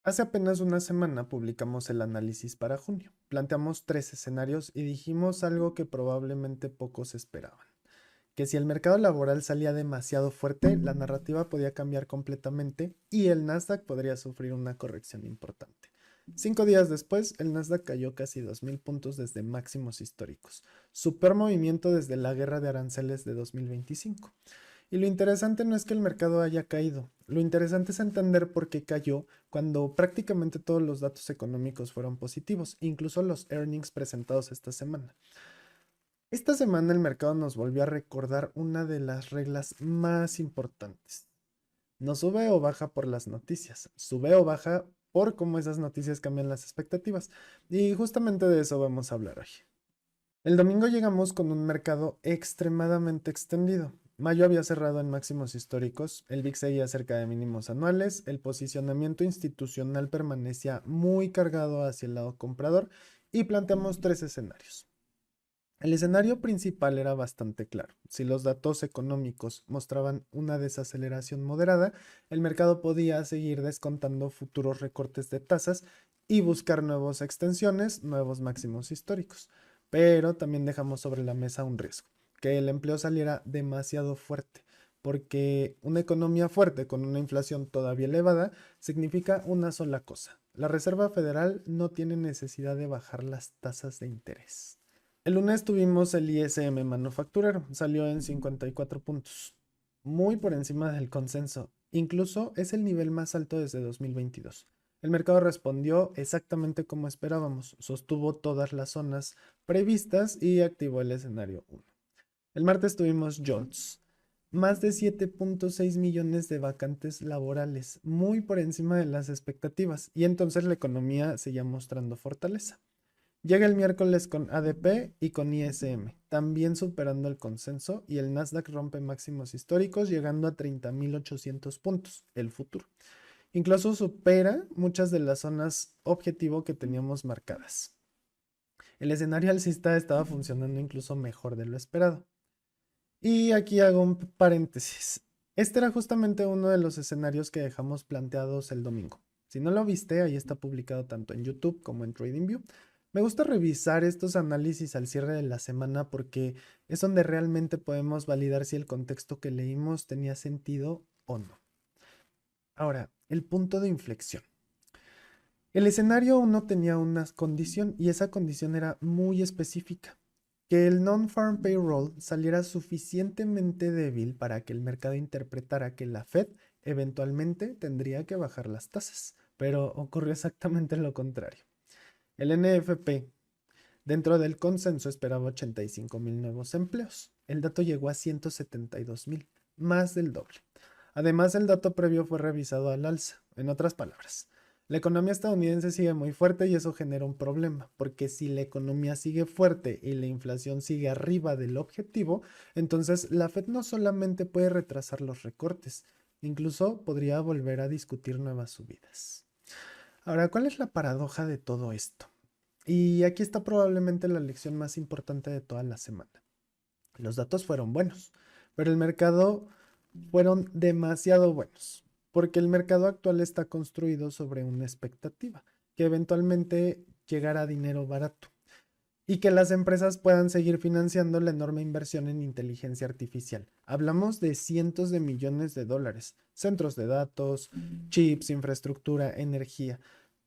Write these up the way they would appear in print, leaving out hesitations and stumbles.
Hace apenas una semana publicamos el análisis para junio. Planteamos tres escenarios y dijimos algo que probablemente pocos esperaban. Que si el mercado laboral salía demasiado fuerte, la narrativa podía cambiar completamente y el Nasdaq podría sufrir una corrección importante. 5 días después, el Nasdaq cayó casi 2.000 puntos desde máximos históricos. Su peor movimiento desde la guerra de aranceles de 2025. Y lo interesante no es que el mercado haya caído, lo interesante es entender por qué cayó cuando prácticamente todos los datos económicos fueron positivos, incluso los earnings presentados esta semana. Esta semana el mercado nos volvió a recordar una de las reglas más importantes. No sube o baja por las noticias, sube o baja por cómo esas noticias cambian las expectativas. Y justamente de eso vamos a hablar hoy. El domingo llegamos con un mercado extremadamente extendido. Mayo había cerrado en máximos históricos, el VIX seguía cerca de mínimos anuales, el posicionamiento institucional permanecía muy cargado hacia el lado comprador y planteamos tres escenarios. El escenario principal era bastante claro. Si los datos económicos mostraban una desaceleración moderada, el mercado podía seguir descontando futuros recortes de tasas y buscar nuevas extensiones, nuevos máximos históricos. Pero también dejamos sobre la mesa un riesgo, que el empleo saliera demasiado fuerte, porque una economía fuerte con una inflación todavía elevada significa una sola cosa. La Reserva Federal no tiene necesidad de bajar las tasas de interés. El lunes tuvimos el ISM manufacturero, salió en 54 puntos, muy por encima del consenso. Incluso es el nivel más alto desde 2022. El mercado respondió exactamente como esperábamos, sostuvo todas las zonas previstas y activó el escenario 1. El martes tuvimos Jones, más de 7.6 millones de vacantes laborales, muy por encima de las expectativas, y entonces la economía seguía mostrando fortaleza. Llega el miércoles con ADP y con ISM, también superando el consenso y el Nasdaq rompe máximos históricos llegando a 30.800 puntos, el futuro. Incluso supera muchas de las zonas objetivo que teníamos marcadas. El escenario alcista estaba funcionando incluso mejor de lo esperado. Y aquí hago un paréntesis. Este era justamente uno de los escenarios que dejamos planteados el domingo. Si no lo viste, ahí está publicado tanto en YouTube como en TradingView. Me gusta revisar estos análisis al cierre de la semana porque es donde realmente podemos validar si el contexto que leímos tenía sentido o no. Ahora, el punto de inflexión. El escenario 1 tenía una condición y esa condición era muy específica. Que el non-farm payroll saliera suficientemente débil para que el mercado interpretara que la Fed eventualmente tendría que bajar las tasas, pero ocurrió exactamente lo contrario. El NFP, dentro del consenso, esperaba 85.000 nuevos empleos. El dato llegó a 172.000, más del doble. Además, el dato previo fue revisado al alza. En otras palabras, la economía estadounidense sigue muy fuerte y eso genera un problema, porque si la economía sigue fuerte y la inflación sigue arriba del objetivo, entonces la Fed no solamente puede retrasar los recortes, incluso podría volver a discutir nuevas subidas. Ahora, ¿cuál es la paradoja de todo esto? Y aquí está probablemente la lección más importante de toda la semana. Los datos fueron buenos, pero el mercado fueron demasiado buenos, porque el mercado actual está construido sobre una expectativa, que eventualmente llegará dinero barato y que las empresas puedan seguir financiando la enorme inversión en inteligencia artificial. Hablamos de cientos de millones de dólares, centros de datos, chips, infraestructura, energía.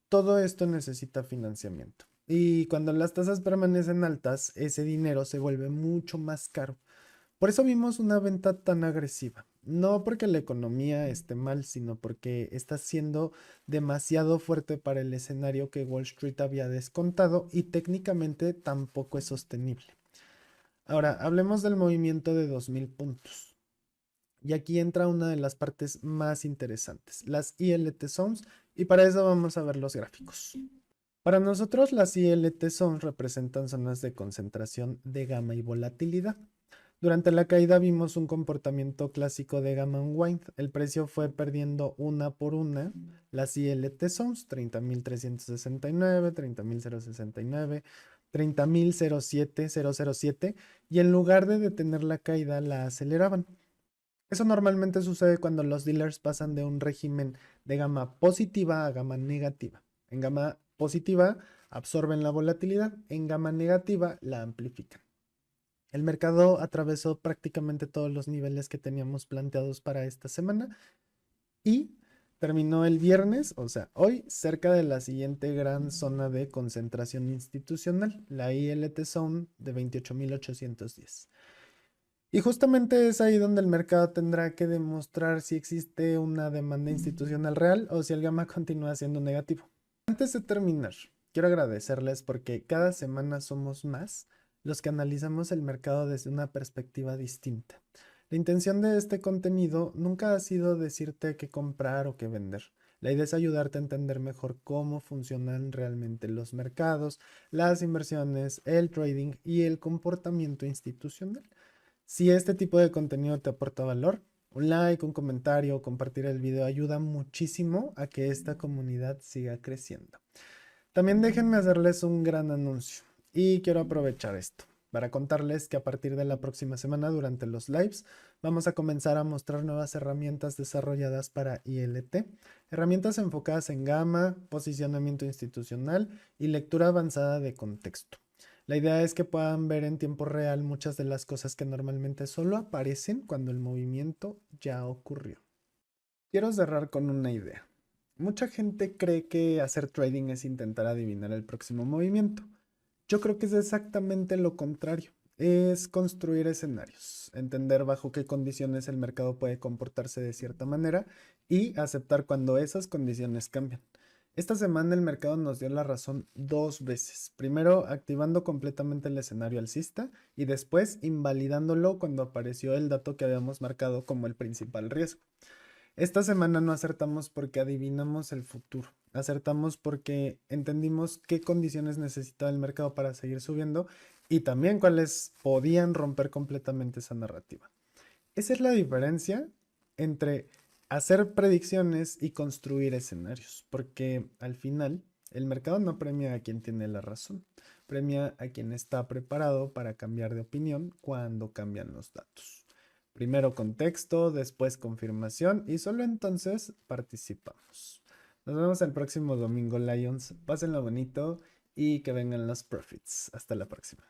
Todo esto necesita financiamiento. Y cuando las tasas permanecen altas, ese dinero se vuelve mucho más caro. Por eso vimos una venta tan agresiva. No porque la economía esté mal, sino porque está siendo demasiado fuerte para el escenario que Wall Street había descontado y técnicamente tampoco es sostenible. Ahora, hablemos del movimiento de 2.000 puntos. Y aquí entra una de las partes más interesantes, las ILT Zones, y para eso vamos a ver los gráficos. Para nosotros las ILT Zones representan zonas de concentración de gamma y volatilidad. Durante la caída vimos un comportamiento clásico de gamma unwind. El precio fue perdiendo una por una las ILT Zones, 30.369, 30.069, 30.007, 007, y en lugar de detener la caída la aceleraban. Eso normalmente sucede cuando los dealers pasan de un régimen de gama positiva a gama negativa. En gama positiva absorben la volatilidad, en gama negativa la amplifican. El mercado atravesó prácticamente todos los niveles que teníamos planteados para esta semana y terminó el viernes, o sea, hoy, cerca de la siguiente gran zona de concentración institucional, la ILT Zone de 28.810. Y justamente es ahí donde el mercado tendrá que demostrar si existe una demanda institucional real o si el gamma continúa siendo negativo. Antes de terminar, quiero agradecerles porque cada semana somos más los que analizamos el mercado desde una perspectiva distinta. La intención de este contenido nunca ha sido decirte qué comprar o qué vender. La idea es ayudarte a entender mejor cómo funcionan realmente los mercados, las inversiones, el trading y el comportamiento institucional. Si este tipo de contenido te aporta valor, un like, un comentario o compartir el video ayuda muchísimo a que esta comunidad siga creciendo. También déjenme hacerles un gran anuncio y quiero aprovechar esto para contarles que a partir de la próxima semana durante los lives vamos a comenzar a mostrar nuevas herramientas desarrolladas para ILT, herramientas enfocadas en gama, posicionamiento institucional y lectura avanzada de contexto. La idea es que puedan ver en tiempo real muchas de las cosas que normalmente solo aparecen cuando el movimiento ya ocurrió. Quiero cerrar con una idea. Mucha gente cree que hacer trading es intentar adivinar el próximo movimiento. Yo creo que es exactamente lo contrario. Es construir escenarios, entender bajo qué condiciones el mercado puede comportarse de cierta manera y aceptar cuando esas condiciones cambian. Esta semana el mercado nos dio la razón dos veces. Primero, activando completamente el escenario alcista y después invalidándolo cuando apareció el dato que habíamos marcado como el principal riesgo. Esta semana no acertamos porque adivinamos el futuro. Acertamos porque entendimos qué condiciones necesitaba el mercado para seguir subiendo y también cuáles podían romper completamente esa narrativa. Esa es la diferencia entre hacer predicciones y construir escenarios, porque al final el mercado no premia a quien tiene la razón, premia a quien está preparado para cambiar de opinión cuando cambian los datos. Primero contexto, después confirmación y solo entonces participamos. Nos vemos el próximo domingo, Lions. Pásenlo bonito y que vengan los profits. Hasta la próxima.